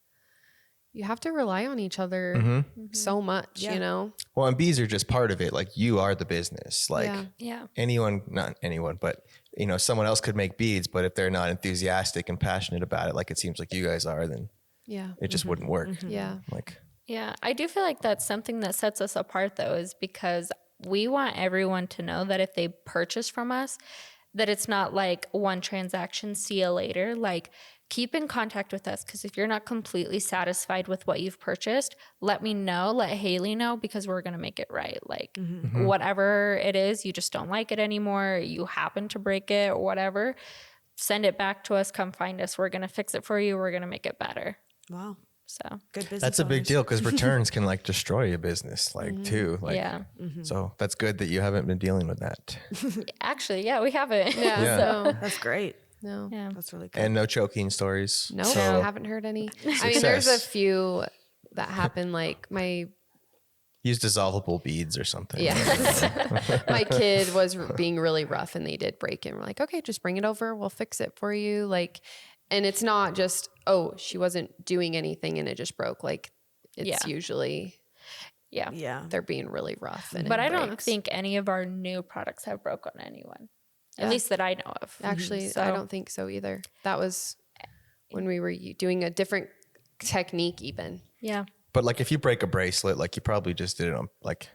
you have to rely on each other so much, Yeah. you know? Well, and bees are just part of it. Like you are the business. Like Yeah. yeah, anyone, not anyone, but you know, someone else could make beads, but if they're not enthusiastic and passionate about it, like it seems like you guys are, then Yeah. it just wouldn't work. Yeah. Like, yeah. I do feel like that's something that sets us apart, though, is because we want everyone to know that if they purchase from us, that it's not like one transaction, see you later. Like, keep in contact with us, because if you're not completely satisfied with what you've purchased, let me know, let Hayley know, because we're going to make it right. Like, whatever it is, you just don't like it anymore, you happen to break it or whatever, send it back to us, come find us. We're going to fix it for you. We're going to make it better. Wow. So, Good business. that's a big owners. deal because returns can like destroy a business, like too. Like, yeah. so that's good that you haven't been dealing with that. Actually, yeah, we haven't. Yeah. Yeah. So, That's great. no. Yeah. That's really good. And no choking stories. Nope. So Haven't heard any. I mean, there's a Success. few that happen. Like my use dissolvable beads or something. my kid was being really rough and they did break it. And we're like, okay, just bring it over. We'll fix it for you. Like, and it's not just, oh, she wasn't doing anything and it just broke. Like it's Yeah. usually Yeah. Yeah. they're being really rough. And But it I don't breaks. think any of our new products have broke on anyone, Yeah. at least that I know of. Actually, So- I don't think so either. That was when we were doing a different technique even. Yeah. But like if you break a bracelet, like you probably just did it on like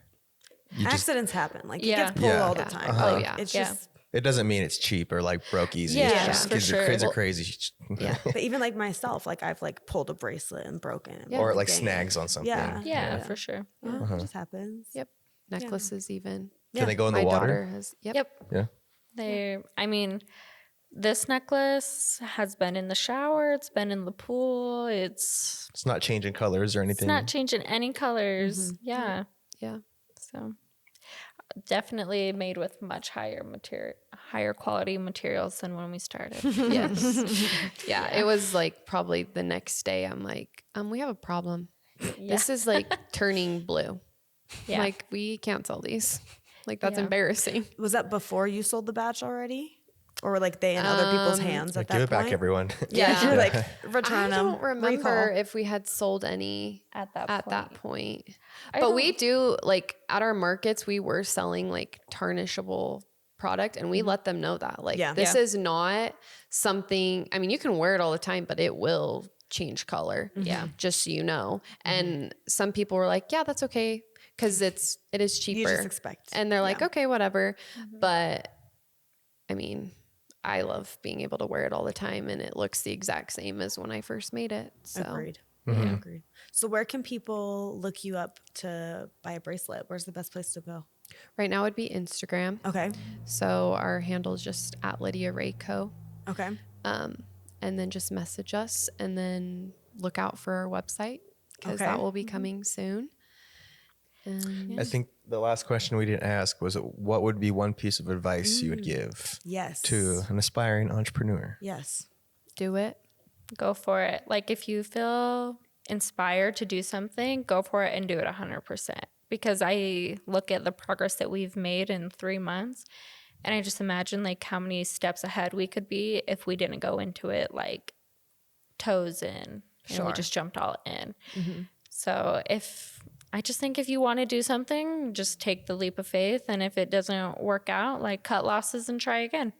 you just Accidents happen. Like Yeah. it gets pulled Yeah. all the Yeah. time. Uh-huh. Oh, Like, yeah. It's Yeah. just, it doesn't mean it's cheap or like broke easy. Yeah, It's just for kids, sure. kids are Well- crazy. Yeah. but even like myself, like I've like pulled a bracelet and broken it. Or it like Dang it. snags on something. Yeah. Yeah, for sure. It just happens. Yep. Necklaces even. Can they go in the My water? daughter has. Yep. Yeah. I mean, this necklace has been in the shower, it's been in the pool, it's It's not changing colors or anything. not changing any colors. Yeah. Yeah. So definitely made with much higher quality materials than when we started. Yes. Yeah. It was like probably the next day. I'm like, we have a problem. This is like turning blue. Yeah. Like we can't sell these. Like that's Yeah. embarrassing. Was that before you sold the badge already? Or were like they in other people's hands Like, at that give it point? back, everyone. Yeah. You're like, return I them. don't remember if we had sold any At that that point. point. I But we don't- do like at our markets, we were selling like tarnishable product and we let them know that like Yeah. this Yeah. is not something, I mean, you can wear it all the time, but it will change color. Yeah. Just so you know. And some people were like, yeah, that's okay. Cause it is cheaper. You just expect. And they're like, Yeah. okay, whatever. But I mean, I love being able to wear it all the time and it looks the exact same as when I first made it. So Agreed. Yeah, agreed. So where can people look you up to buy a bracelet? Where's the best place to go? right now it'd be Instagram. Okay. So our handle is just at Lydia Rae Co. Okay. And then just message us and then look out for our website because Okay. that will be coming soon. And I think the last question we didn't ask was, what would be one piece of advice you would give Yes. to an aspiring entrepreneur? Yes. do it. Go for it. Like if you feel inspired to do something, go for it and do it 100%. Because I look at the progress that we've made in 3 months, and I just imagine like how many steps ahead we could be if we didn't go into it like toes in and we just jumped all in. So I just think if you want to do something, just take the leap of faith. And if it doesn't work out, like cut losses and try again.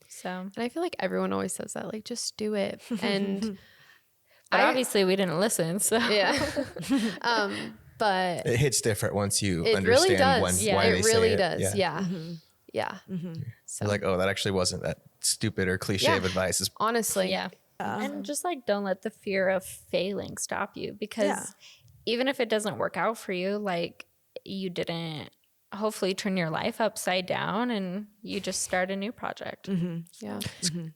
So, And I feel like everyone always says that, like, just do it. And but obviously we didn't listen. So yeah. But It hits different once you it understand really does. why they it say really it. does. Yeah. Yeah. So You're like, oh, that actually wasn't that stupid or cliche of advice. It's honestly, yeah. And just like don't let the fear of failing stop you, because even if it doesn't work out for you, like you didn't hopefully turn your life upside down and you just start a new project. yeah.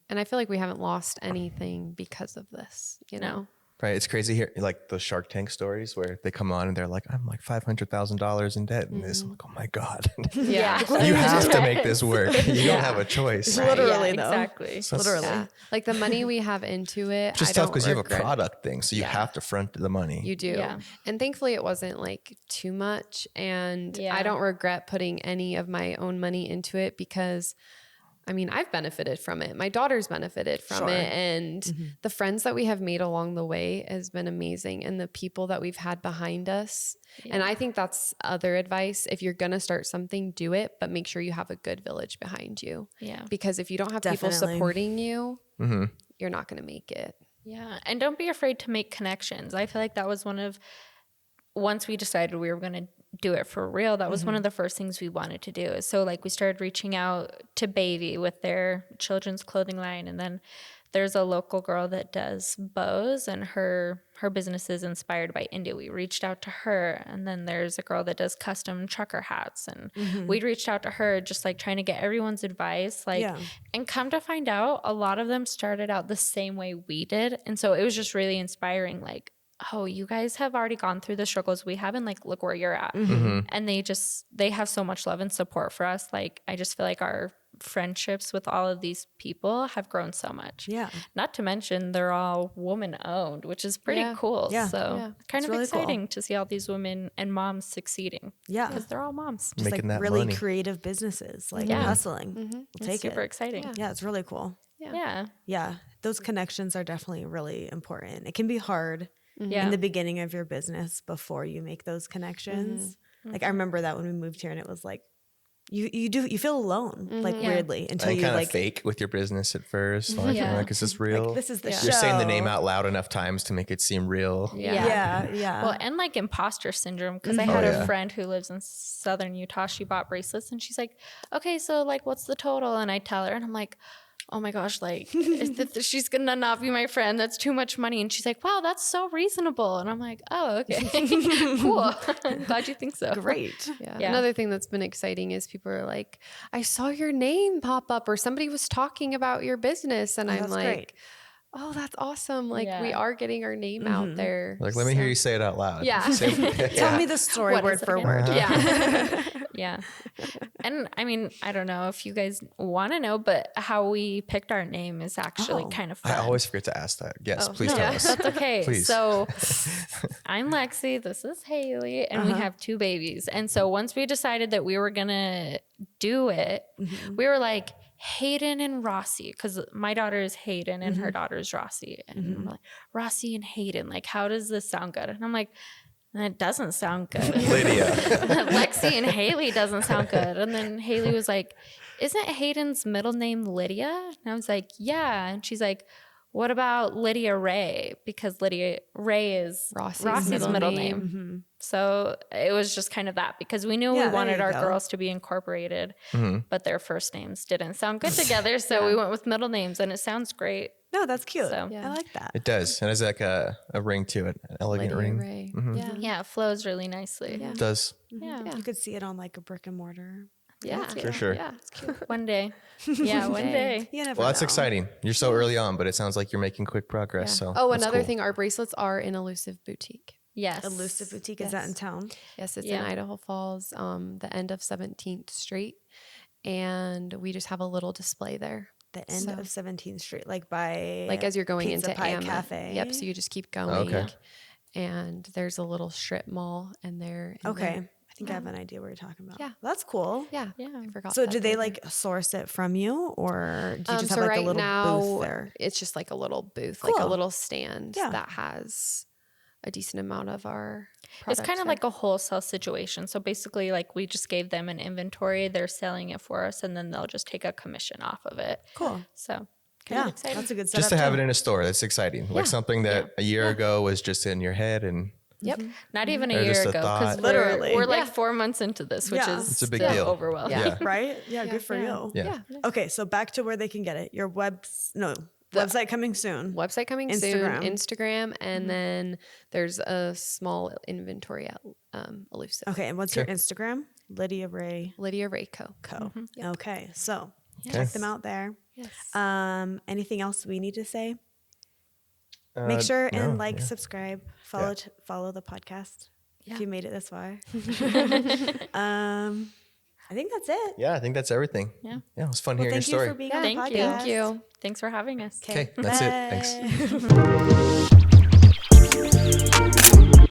And I feel like we haven't lost anything because of this, you know? right. It's crazy here, like the Shark Tank stories where they come on and they're like, I'm like $500,000 in debt in this. I'm like, oh my God. Yeah. You have to make this work. You don't have a choice. Literally, though. Exactly. So it's Literally. Yeah. Like the money we have into it. just I tough don't because you have a regret- product thing. So you have to front the money. You do. Yeah. And thankfully it wasn't like too much. And I don't regret putting any of my own money into it because I mean, I've benefited from it. My daughter's benefited from it. And the friends that we have made along the way has been amazing. And the people that we've had behind us. Yeah. And I think that's other advice. If you're going to start something, do it, but make sure you have a good village behind you. Yeah. Because if you don't have people supporting you, you're not going to make it. Yeah. And don't be afraid to make connections. I feel like that was once we decided we were going to do it for real, that was one of the first things we wanted to do. So like we started reaching out to Baby with their children's clothing line. And then there's a local girl that does bows and her business is inspired by India. We reached out to her. And then there's a girl that does custom trucker hats. And we reached out to her just like trying to get everyone's advice. And come to find out, a lot of them started out the same way we did. And so it was just really inspiring. Like, oh, you guys have already gone through the struggles we have and like, look where you're at. And they have so much love and support for us. Like, I just feel like our friendships with all of these people have grown so much. Yeah. Not to mention they're all woman owned, which is pretty cool. Yeah. So kind of really exciting to see all these women and moms succeeding. Yeah. Because they're all moms. Just making like that really money. Creative businesses, like hustling. We'll take super exciting. Yeah. It's really cool. Yeah. Those connections are definitely really important. It can be hard. In the beginning of your business before you make those connections. Like I remember that when we moved here and it was like, you feel alone, like weirdly until you kind like of fake with your business at first. Like, you're like, is this real? Like, this is the show. You're saying the name out loud enough times to make it seem real. Yeah. Well, and like imposter syndrome, because I had a friend who lives in southern Utah. She bought bracelets and she's like, okay, so like what's the total? And I tell her and I'm like, oh my gosh, like she's gonna not be my friend. That's too much money. And she's like, wow, that's so reasonable. And I'm like, oh, okay, cool. I'm glad you think so. Great. Yeah. Another thing that's been exciting is people are like, I saw your name pop up or somebody was talking about your business. And I'm like, great. Oh, that's awesome. Like we are getting our name out there. Like, let me hear you say it out loud. Yeah. Tell me the story word for word. Yeah. Yeah. And I mean, I don't know if you guys want to know, but how we picked our name is actually kind of fun. I always forget to ask that. Yes, please tell us. That's okay. Please. So I'm Lexie, this is Hayley, and we have 2 babies. And so once we decided that we were going to do it, we were like, Hayden and Rossi, because my daughter is Hayden and her daughter is Rossi. And I'm like, Rossi and Hayden, like, how does this sound good? And I'm like, it doesn't sound good. Lydia. Lexie and Hayley doesn't sound good. And then Hayley was like, isn't Hayden's middle name Lydia? And I was like, yeah. And she's like, what about Lydia Rae? Because Lydia Rae is Rossi's middle name. So it was just kind of that, because we knew we wanted our girls to be incorporated, but their first names didn't sound good together. So we went with middle names and it sounds great. No, that's cute. So, I like that. It does. And it's like a ring to it, an elegant Lydia ring. Rae. Yeah, it flows really nicely. It does. Yeah. You could see it on like a brick and mortar. Yeah. For sure. Yeah. It's cute. One day. Yeah, one day. You never Well, that's know. exciting. You're so early on, but it sounds like you're making quick progress. So Oh, that's another cool. thing, our bracelets are an elusive boutique. Yes. Elusive Boutique. Is that in Yes. town? Yes, it's in Yeah. Idaho Falls, the end of 17th Street. And we just have a little display there. The end So- of 17th Street, like by Like as you're going Pizza into Pie Amma. Cafe. Yep. So you just keep going. Okay. And there's a little strip mall in there. Okay. I think I have an idea what you're talking about. Yeah. That's cool. Yeah. Yeah. I forgot. So that do they they're like source it from you, or do you just so have like right a little now, booth there? it's just like a little booth, like a Cool. little stand Yeah. that has a decent amount of our It's products kind of there. like a wholesale situation. So basically, like we just gave them an inventory, they're selling it for us, and then they'll just take a commission off of it. Cool. So Yeah, of exciting. that's a good setup. Just to have too. it in a store, that's exciting. Like something that a year ago was just in your head, and Yep. not even a Or year just a ago, thought. because Literally. we're like Yeah. 4 months into this, which Yeah. is It's a big still deal. overwhelming. Yeah. Right? Yeah, good for you. yeah. Yeah. Okay, so back to where they can get it. Your website coming soon. Website coming Instagram. soon. Instagram. And then there's a small inventory at Elusive. Okay, and what's your Instagram? Lydia Rae Lydia Rae Co. Co. Yep. Okay, so Okay. check them out there. Yes. Anything else we need to say? Make sure no, and like, yeah. subscribe, follow the podcast if Yeah. you made it this far. I think that's it. Yeah, I think that's everything. Yeah. Yeah, it was fun Well, hearing your thank you story. for being Yeah, on the Thank podcast. you. Thank you. Thanks for having us. Okay, that's it. Bye. Thanks.